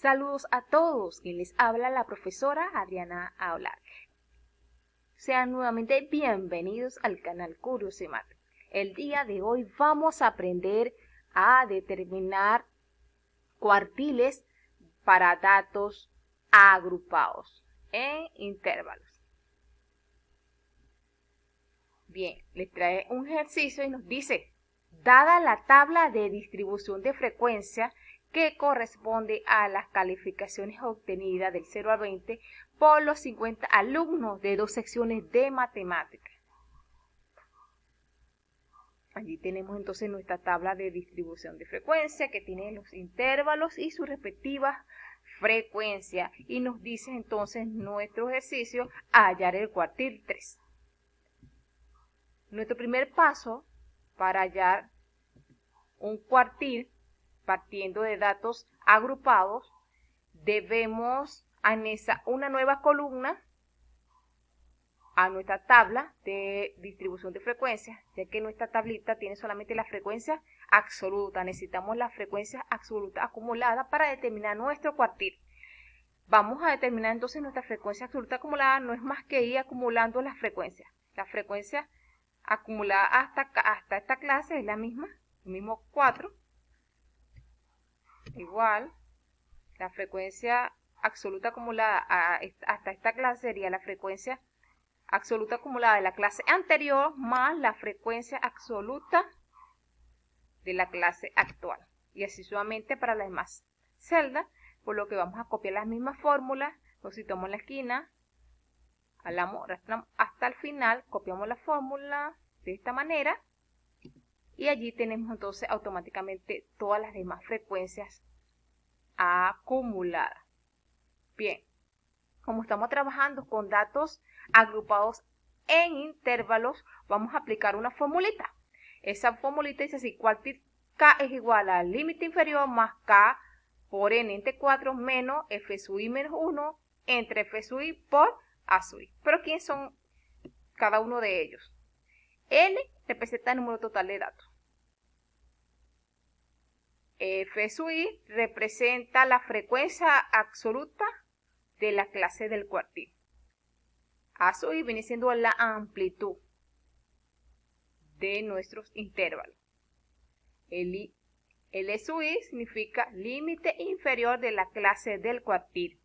Saludos a todos, quien les habla la profesora Adriana Aular. Sean nuevamente bienvenidos al canal Curioso y Mate. El día de hoy vamos a aprender a determinar cuartiles para datos agrupados en intervalos. Bien, les trae un ejercicio y nos dice, dada la tabla de distribución de frecuencia que corresponde a las calificaciones obtenidas del 0 al 20 por los 50 alumnos de 2 secciones de matemáticas. Allí tenemos entonces nuestra tabla de distribución de frecuencia que tiene los intervalos y sus respectivas frecuencias. Y nos dice entonces nuestro ejercicio hallar el cuartil 3. Nuestro primer paso para hallar un cuartil partiendo de datos agrupados, debemos anexar una nueva columna a nuestra tabla de distribución de frecuencias, ya que nuestra tablita tiene solamente la frecuencia absoluta. Necesitamos la frecuencia absoluta acumulada para determinar nuestro cuartil. Vamos a determinar entonces nuestra frecuencia absoluta acumulada, no es más que ir acumulando las frecuencias. La frecuencia acumulada hasta esta clase es la misma, el mismo 4. Igual, la frecuencia absoluta acumulada hasta esta clase sería la frecuencia absoluta acumulada de la clase anterior más la frecuencia absoluta de la clase actual. Y así sucesivamente para las demás celdas, por lo que vamos a copiar las mismas fórmulas, lo citamos en la esquina, arrastramos hasta el final, copiamos la fórmula de esta manera, y allí tenemos entonces automáticamente todas las demás frecuencias acumuladas. Bien, como estamos trabajando con datos agrupados en intervalos, vamos a aplicar una formulita. Esa formulita dice así, cuartil K es igual al límite inferior más K por N entre 4 menos F sub I menos 1 entre F sub I por A sub I. Pero ¿quiénes son cada uno de ellos? N representa el número total de datos. F sub I representa la frecuencia absoluta de la clase del cuartil. A sub I viene siendo la amplitud de nuestros intervalos. El L sub I significa límite inferior de la clase del cuartil.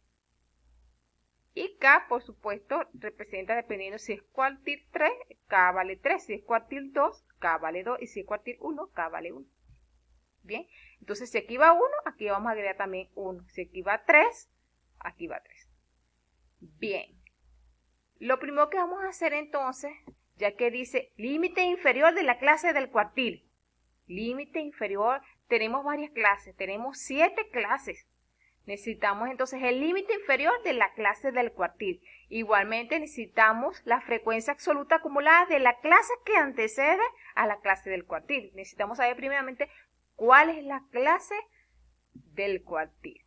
Y K, por supuesto, representa, dependiendo si es cuartil 3, K vale 3. Si es cuartil 2, K vale 2. Y si es cuartil 1, K vale 1. Bien, entonces si aquí va 1, aquí vamos a agregar también 1. Si aquí va 3, aquí va 3. Bien, lo primero que vamos a hacer entonces, ya que dice límite inferior de la clase del cuartil. Límite inferior, tenemos varias clases, tenemos 7 clases. Necesitamos entonces el límite inferior de la clase del cuartil. Igualmente necesitamos la frecuencia absoluta acumulada de la clase que antecede a la clase del cuartil. Necesitamos saber primeramente cuál es la clase del cuartil.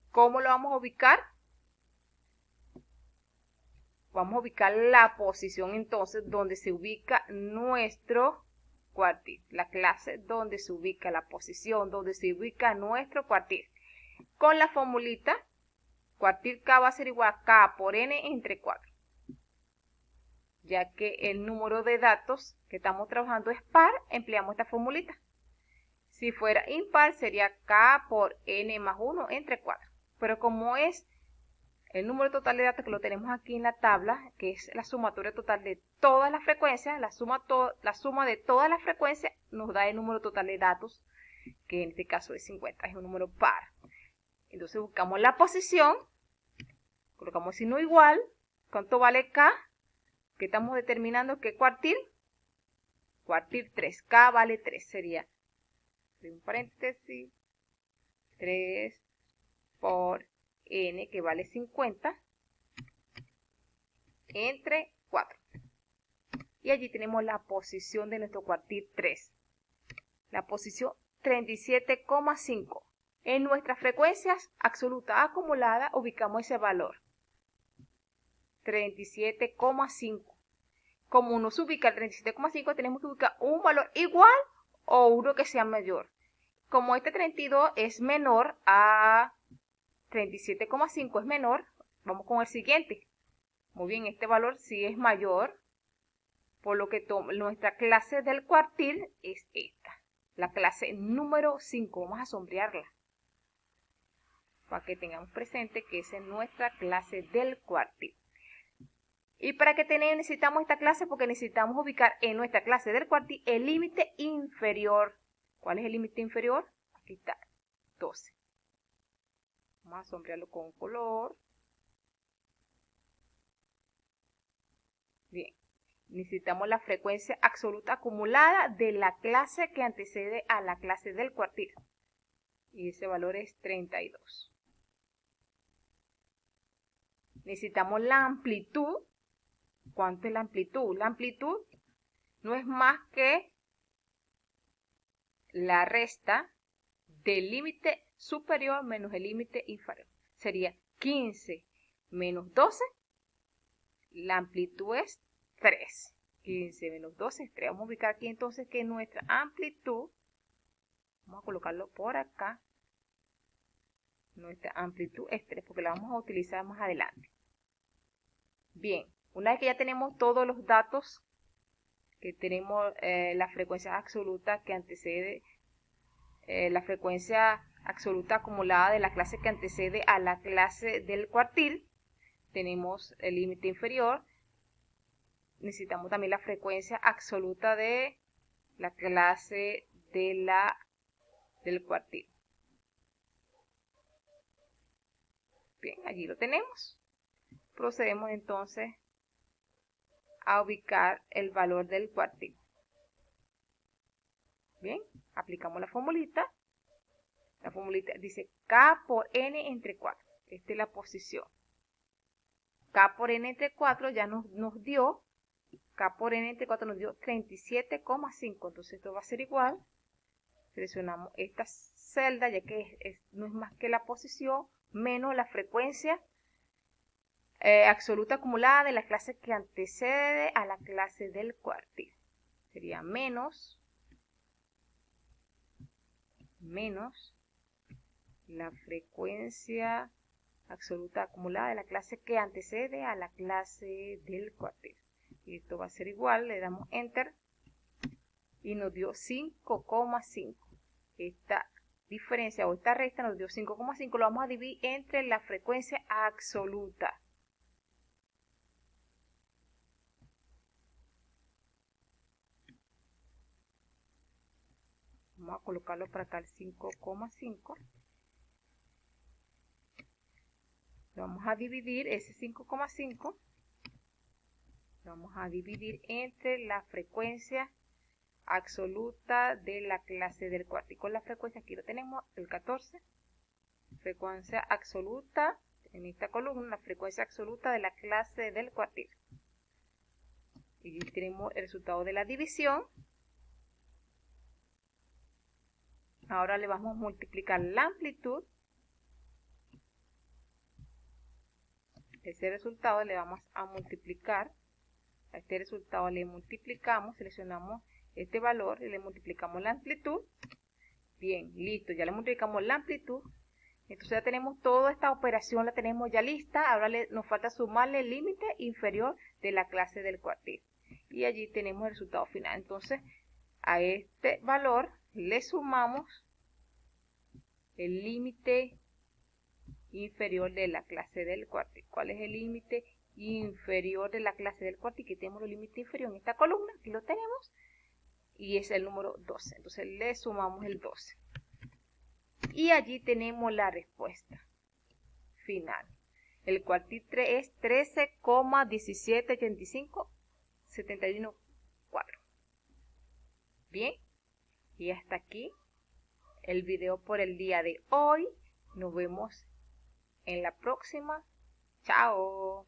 ¿Cómo lo vamos a ubicar? Vamos a ubicar la posición entonces donde se ubica nuestro cuartil. La clase donde se ubica la posición, donde se ubica nuestro cuartil. Con la formulita, cuartil K va a ser igual a K por N entre 4. Ya que el número de datos que estamos trabajando es par, empleamos esta formulita. Si fuera impar, sería K por N más 1 entre 4. Pero como es el número total de datos que lo tenemos aquí en la tabla, que es la sumatoria total de todas las frecuencias, la suma de todas las frecuencias nos da el número total de datos, que en este caso es 50, es un número par. Entonces buscamos la posición, colocamos signo igual, ¿cuánto vale K? ¿Qué estamos determinando? ¿Qué cuartil? Cuartil 3, K vale 3, sería, un paréntesis, 3 por N, que vale 50, entre 4. Y allí tenemos la posición de nuestro cuartil 3. La posición 37,5. En nuestras frecuencias absolutas acumuladas ubicamos ese valor. 37,5. Como nos ubica el 37,5, tenemos que ubicar un valor igual o uno que sea mayor. Como este 32 es menor a 37,5 es menor, vamos con el siguiente. Muy bien, este valor sí es mayor, por lo que nuestra clase del cuartil es esta, la clase número 5. Vamos a sombrearla para que tengamos presente que esa es nuestra clase del cuartil. ¿Y para qué necesitamos esta clase? Porque necesitamos ubicar en nuestra clase del cuartil el límite inferior. ¿Cuál es el límite inferior? Aquí está, 12. Vamos a sombrearlo con color. Bien, necesitamos la frecuencia absoluta acumulada de la clase que antecede a la clase del cuartil. Y ese valor es 32. Necesitamos la amplitud. ¿Cuánto es la amplitud? La amplitud no es más que la resta del límite superior menos el límite inferior. Sería 15 menos 12. La amplitud es 3. 15 menos 12 es 3. Vamos a ubicar aquí entonces que nuestra amplitud, vamos a colocarlo por acá, nuestra amplitud es 3 porque la vamos a utilizar más adelante. Bien, una vez que ya tenemos todos los datos, que tenemos la frecuencia absoluta que antecede, la frecuencia absoluta acumulada de la clase que antecede a la clase del cuartil, tenemos el límite inferior, necesitamos también la frecuencia absoluta de la clase del cuartil. Bien, allí lo tenemos. Procedemos entonces a ubicar el valor del cuartil. Bien, aplicamos la formulita. La formulita dice K por N entre 4. Esta es la posición. K por N entre 4 ya nos dio, K por N entre 4 nos dio 37,5. Entonces esto va a ser igual. Seleccionamos esta celda ya que no es más que la posición menos la frecuencia absoluta acumulada de la clase que antecede a la clase del cuartil. Sería menos la frecuencia absoluta acumulada de la clase que antecede a la clase del cuartil. Y esto va a ser igual, le damos Enter y nos dio 5,5. Esta diferencia o esta resta nos dio 5,5, lo vamos a dividir entre la frecuencia absoluta. Vamos a colocarlo para acá el 5,5. Vamos a dividir ese 5,5. Vamos a dividir entre la frecuencia absoluta de la clase del cuartil. Con la frecuencia aquí lo tenemos, el 14. Frecuencia absoluta, en esta columna, la frecuencia absoluta de la clase del cuartil. Y tenemos el resultado de la división. Ahora le vamos a multiplicar la amplitud. Ese resultado le vamos a multiplicar. A este resultado le multiplicamos, seleccionamos este valor y le multiplicamos la amplitud. Bien, listo, ya le multiplicamos la amplitud. Entonces ya tenemos toda esta operación, la tenemos ya lista. Ahora nos falta sumarle el límite inferior de la clase del cuartil. Y allí tenemos el resultado final. Entonces a este valor le sumamos el límite inferior de la clase del cuartil. ¿Cuál es el límite inferior de la clase del cuartil? Que tenemos el límite inferior en esta columna, aquí lo tenemos, y es el número 12. Entonces le sumamos el 12. Y allí tenemos la respuesta final. El cuartil es 13,178571,4. Bien, y hasta aquí el video por el día de hoy. Nos vemos en la próxima. Chao.